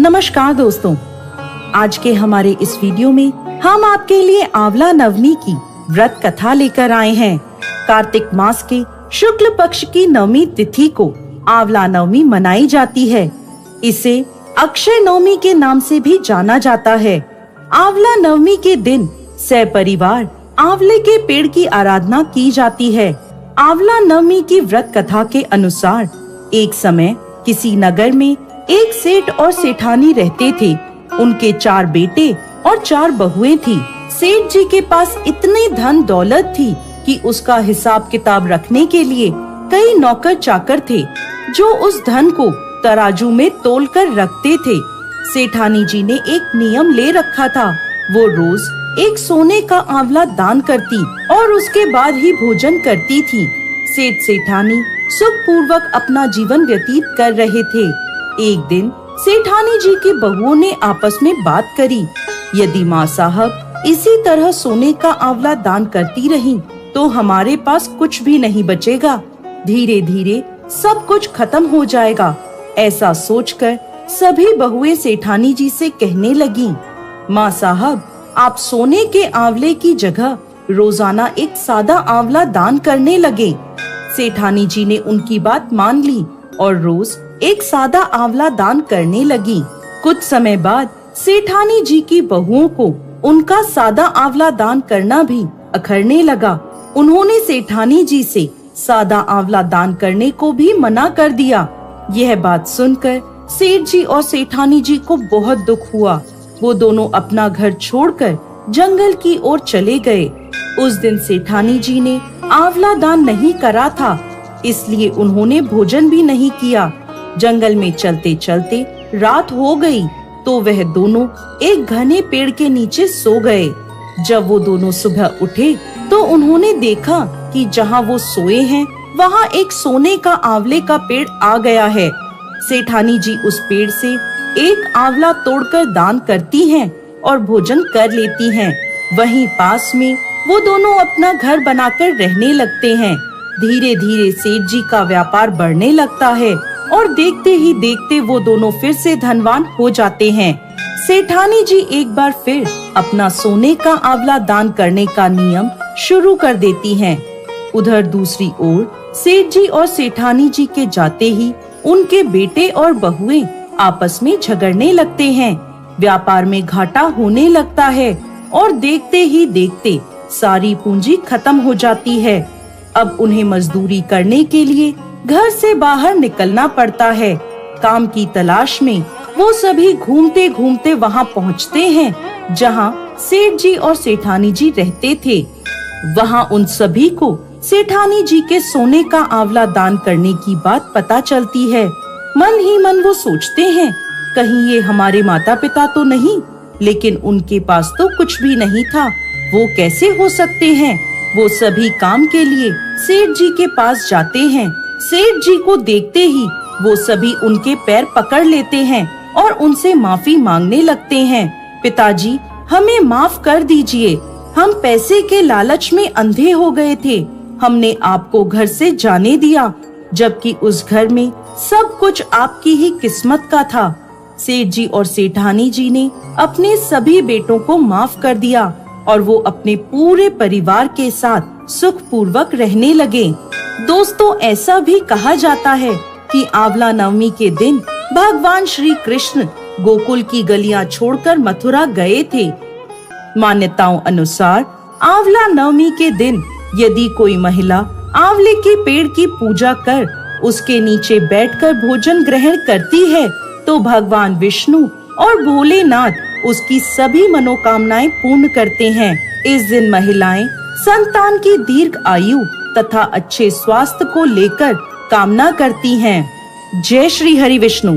नमस्कार दोस्तों, आज के हमारे इस वीडियो में हम आपके लिए आंवला नवमी की व्रत कथा लेकर आए हैं। कार्तिक मास के शुक्ल पक्ष की नवमी तिथि को आंवला नवमी मनाई जाती है। इसे अक्षय नवमी के नाम से भी जाना जाता है। आंवला नवमी के दिन सपरिवार आंवले के पेड़ की आराधना की जाती है। आंवला नवमी की व्रत कथा के अनुसार एक समय किसी नगर में एक सेठ और सेठानी रहते थे। उनके 4 बेटे और 4 बहुएं थी। सेठ जी के पास इतनी धन दौलत थी कि उसका हिसाब किताब रखने के लिए कई नौकर चाकर थे, जो उस धन को तराजू में तोल कर रखते थे। सेठानी जी ने एक नियम ले रखा था, वो रोज एक सोने का आंवला दान करती और उसके बाद ही भोजन करती थी। सेठ सेठानी सुख पूर्वक अपना जीवन व्यतीत कर रहे थे। एक दिन सेठानी जी की बहुओं ने आपस में बात करी, यदि माँ साहब इसी तरह सोने का आंवला दान करती रही तो हमारे पास कुछ भी नहीं बचेगा, धीरे धीरे सब कुछ खत्म हो जाएगा। ऐसा सोचकर सभी बहुएं सेठानी जी से कहने लगी, माँ साहब आप सोने के आंवले की जगह रोजाना एक सादा आंवला दान करने लगे। सेठानी जी ने उनकी बात मान ली और रोज एक सादा आंवला दान करने लगी। कुछ समय बाद सेठानी जी की बहुओं को उनका सादा आंवला दान करना भी अखरने लगा। उन्होंने सेठानी जी से सादा आंवला दान करने को भी मना कर दिया। यह बात सुनकर सेठ जी और सेठानी जी को बहुत दुख हुआ। वो दोनों अपना घर छोड़कर जंगल की ओर चले गए। उस दिन सेठानी जी ने आंवला दान नहीं करा था, इसलिए उन्होंने भोजन भी नहीं किया। जंगल में चलते चलते रात हो गई तो वह दोनों एक घने पेड़ के नीचे सो गए। जब वो दोनों सुबह उठे तो उन्होंने देखा कि जहाँ वो सोए हैं वहाँ एक सोने का आंवले का पेड़ आ गया है। सेठानी जी उस पेड़ से एक आंवला तोड़कर दान करती हैं और भोजन कर लेती हैं। वहीं पास में वो दोनों अपना घर बनाकर रहने लगते हैं। धीरे धीरे सेठ जी का व्यापार बढ़ने लगता है और देखते ही देखते वो दोनों फिर से धनवान हो जाते हैं। सेठानी जी एक बार फिर अपना सोने का आंवला दान करने का नियम शुरू कर देती हैं। उधर दूसरी ओर सेठ जी और सेठानी जी के जाते ही उनके बेटे और बहुएं आपस में झगड़ने लगते हैं। व्यापार में घाटा होने लगता है और देखते ही देखते सारी पूंजी खत्म हो जाती है। अब उन्हें मजदूरी करने के लिए घर से बाहर निकलना पड़ता है। काम की तलाश में वो सभी घूमते घूमते वहाँ पहुँचते हैं जहाँ सेठ जी और सेठानी जी रहते थे। वहाँ उन सभी को सेठानी जी के सोने का आंवला दान करने की बात पता चलती है। मन ही मन वो सोचते हैं, कहीं ये हमारे माता पिता तो नहीं, लेकिन उनके पास तो कुछ भी नहीं था, वो कैसे हो सकते हैं। वो सभी काम के लिए सेठ जी के पास जाते हैं। सेठ जी को देखते ही वो सभी उनके पैर पकड़ लेते हैं और उनसे माफी मांगने लगते हैं। पिताजी हमें माफ कर दीजिए, हम पैसे के लालच में अंधे हो गए थे। हमने आपको घर से जाने दिया, जबकि उस घर में सब कुछ आपकी ही किस्मत का था। सेठ जी और सेठानी जी ने अपने सभी बेटों को माफ कर दिया और वो अपने पूरे परिवार के साथ सुख पूर्वक रहने लगे। दोस्तों, ऐसा भी कहा जाता है कि आंवला नवमी के दिन भगवान श्री कृष्ण गोकुल की गलियां छोड़कर मथुरा गए थे। मान्यताओं अनुसार आंवला नवमी के दिन यदि कोई महिला आंवले के पेड़ की पूजा कर उसके नीचे बैठकर भोजन ग्रहण करती है तो भगवान विष्णु और भोलेनाथ उसकी सभी मनोकामनाएं पूर्ण करते हैं। इस दिन महिलाएं संतान की दीर्घ आयु तथा अच्छे स्वास्थ्य को लेकर कामना करती हैं। जय श्री हरि विष्णु।